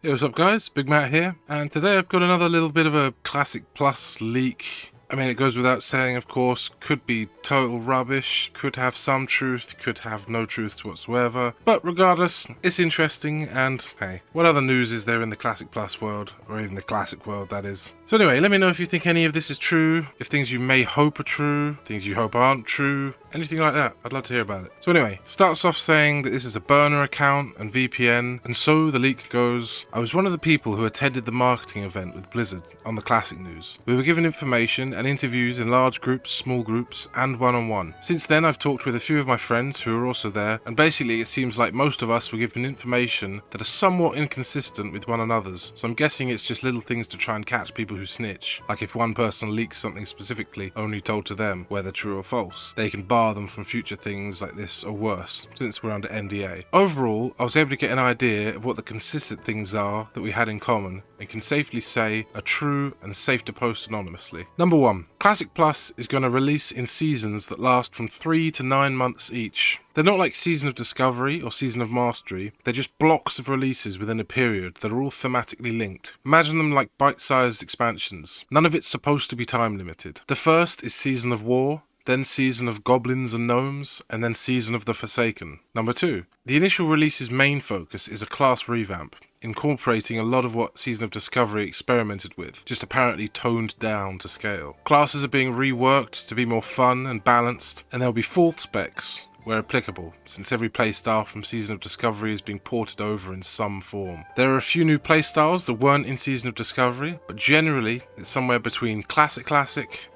Hey, what's up guys? Big Matt here, and today I've got another little bit of a Classic Plus leak. I mean, it goes without saying, of course, could be total rubbish, could have some truth, could have no truth whatsoever, but regardless, it's interesting, and hey, what other news is there in the Classic Plus world, or even the Classic world, that is. So anyway, let me know if you think any of this is true, if things you may hope are true, things you hope aren't true, anything like that. I'd love to hear about it. So anyway, starts off saying that this is a burner account and VPN, and so the leak goes, I was one of the people who attended the marketing event with Blizzard on the Classic News. We were given information and interviews in large groups, small groups, and one-on-one. Since then, I've talked with a few of my friends who are also there, and basically it seems like most of us were given information that are somewhat inconsistent with one another's, so I'm guessing it's just little things to try and catch people who snitch. Like if one person leaks something specifically only told to them, whether true or false, they can bar them from future things like this or worse, since we're under NDA. Overall, I was able to get an idea of what the consistent things are that we had in common, and can safely say are true and safe to post anonymously. Number 1. Classic Plus is going to release in seasons that last from 3 to 9 months each. They're not like Season of Discovery or Season of Mastery, they're just blocks of releases within a period that are all thematically linked. Imagine them like bite-sized expansions. None of it's supposed to be time limited. The first is Season of War, then Season of Goblins and Gnomes, and then Season of the Forsaken. Number 2. The initial release's main focus is a class revamp, incorporating a lot of what Season of Discovery experimented with, just apparently toned down to scale. Classes are being reworked to be more fun and balanced, and there'll be full specs where applicable, since every playstyle from Season of Discovery is being ported over in some form. There are a few new playstyles that weren't in Season of Discovery, but generally it's somewhere between Classic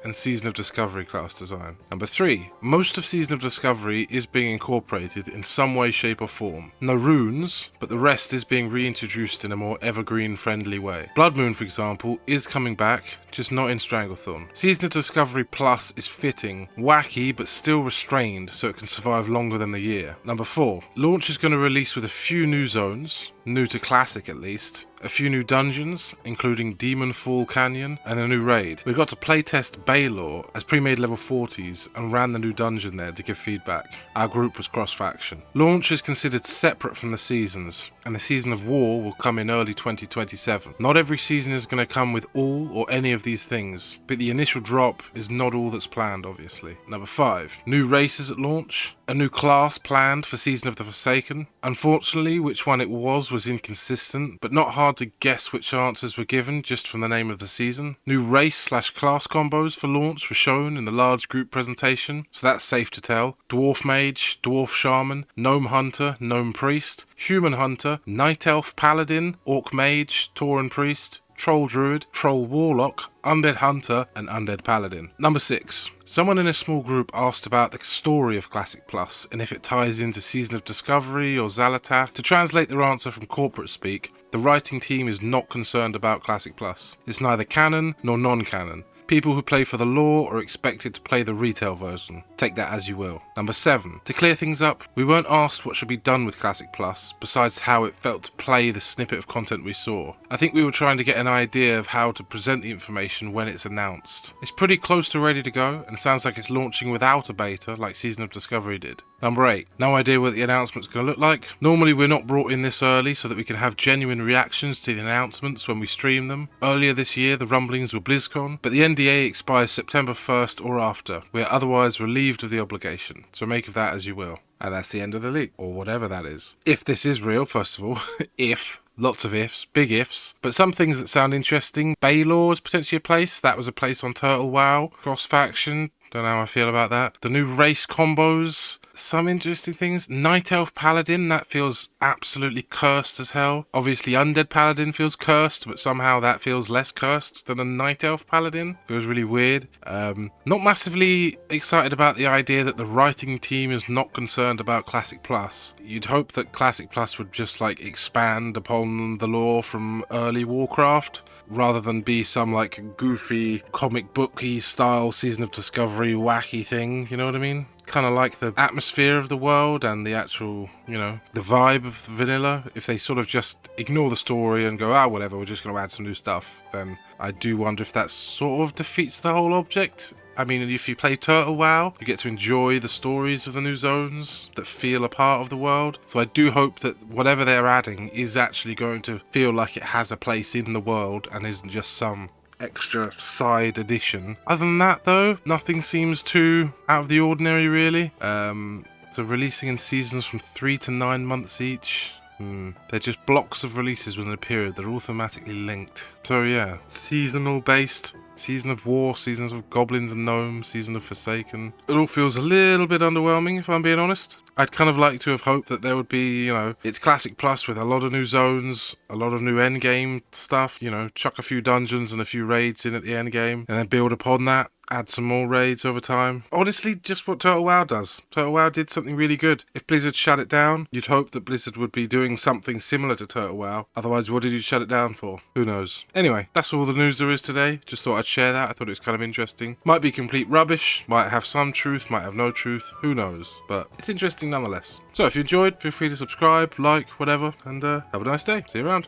and Season of Discovery class design. Number 3. Most of Season of Discovery is being incorporated in some way, shape or form. No runes, but the rest is being reintroduced in a more evergreen friendly way. Blood Moon, for example, is coming back, just not in Stranglethorn. Season of Discovery Plus is fitting, wacky but still restrained so it can survive longer than the year. Number 4. Launch is going to release with a few new zones, new to Classic at least, a few new dungeons, including Demon Fall Canyon, and a new raid. We got to playtest Baylor as pre-made level 40s and ran the new dungeon there to give feedback. Our group was cross-faction. Launch is considered separate from the seasons, and the Season of War will come in early 2027. Not every season is going to come with all or any of these things, but the initial drop is not all that's planned, obviously. Number 5. New races at launch, a new class planned for Season of the Forsaken. Unfortunately, which one it was inconsistent, but not hard to guess which answers were given just from the name of the season. New race/class combos for launch were shown in the large group presentation, so that's safe to tell. Dwarf Mage, Dwarf Shaman, Gnome Hunter, Gnome Priest, Human Hunter, Night Elf Paladin, Orc Mage, Tauren Priest, Troll Druid, Troll Warlock, Undead Hunter, and Undead Paladin. Number 6. Someone in a small group asked about the story of Classic Plus and if it ties into Season of Discovery or Xalatath. To translate their answer from corporate speak, the writing team is not concerned about Classic Plus. It's neither canon nor non-canon. People who play for the lore are expected to play the retail version. Take that as you will. Number 7. To clear things up, we weren't asked what should be done with Classic Plus, besides how it felt to play the snippet of content we saw. I think we were trying to get an idea of how to present the information when it's announced. It's pretty close to ready to go, and sounds like it's launching without a beta like Season of Discovery did. Number 8. No idea what the announcement's going to look like. Normally we're not brought in this early so that we can have genuine reactions to the announcements when we stream them. Earlier this year the rumblings were BlizzCon, but the NDA expires September 1st or after. We are otherwise relieved of the obligation, so make of that as you will. And that's the end of the leak, or whatever that is. If this is real, first of all, if. Lots of ifs, big ifs, but some things that sound interesting. Baylor is potentially a place. That was a place on Turtle WoW. Cross-faction, don't know how I feel about that. The new race combos, some interesting things. Night Elf Paladin, that feels absolutely cursed as hell. Obviously Undead Paladin feels cursed, but somehow that feels less cursed than a Night Elf Paladin. Feels really weird. Not massively excited about the idea that the writing team is not concerned about Classic Plus. You'd hope that Classic Plus would just like expand upon the lore from early Warcraft, rather than be some like goofy comic booky style Season of Discovery wacky thing, you know what I mean? kind of like the atmosphere of the world and the actual, you know, the vibe of vanilla. If they sort of just ignore the story and go, ah, whatever, we're just going to add some new stuff, then I do wonder if that sort of defeats the whole object. I mean, if you play Turtle WoW, you get to enjoy the stories of the new zones that feel a part of the world. So I do hope that whatever they're adding is actually going to feel like it has a place in the world and isn't just some extra side addition. Other than that, though, nothing seems too out of the ordinary, really. So releasing in seasons from 3 to 9 months each. They're just blocks of releases within a period. They're all thematically linked. So yeah, seasonal based. Season of War, seasons of Goblins and Gnomes, season of Forsaken. It all feels a little bit underwhelming, if I'm being honest. I'd kind of like to have hoped that there would be, you know, it's Classic Plus with a lot of new zones, a lot of new endgame stuff, you know, chuck a few dungeons and a few raids in at the endgame, and then build upon that. Add some more raids over time. Honestly, just what Total WoW does. Total WoW did something really good. If Blizzard shut it down, you'd hope that Blizzard would be doing something similar to Total WoW. Otherwise, what did you shut it down for? Who knows? Anyway, that's all the news there is today. Just thought I'd share that. I thought it was kind of interesting. Might be complete rubbish. Might have some truth. Might have no truth. Who knows? But it's interesting nonetheless. So if you enjoyed, feel free to subscribe, like, whatever, and have a nice day. See you around.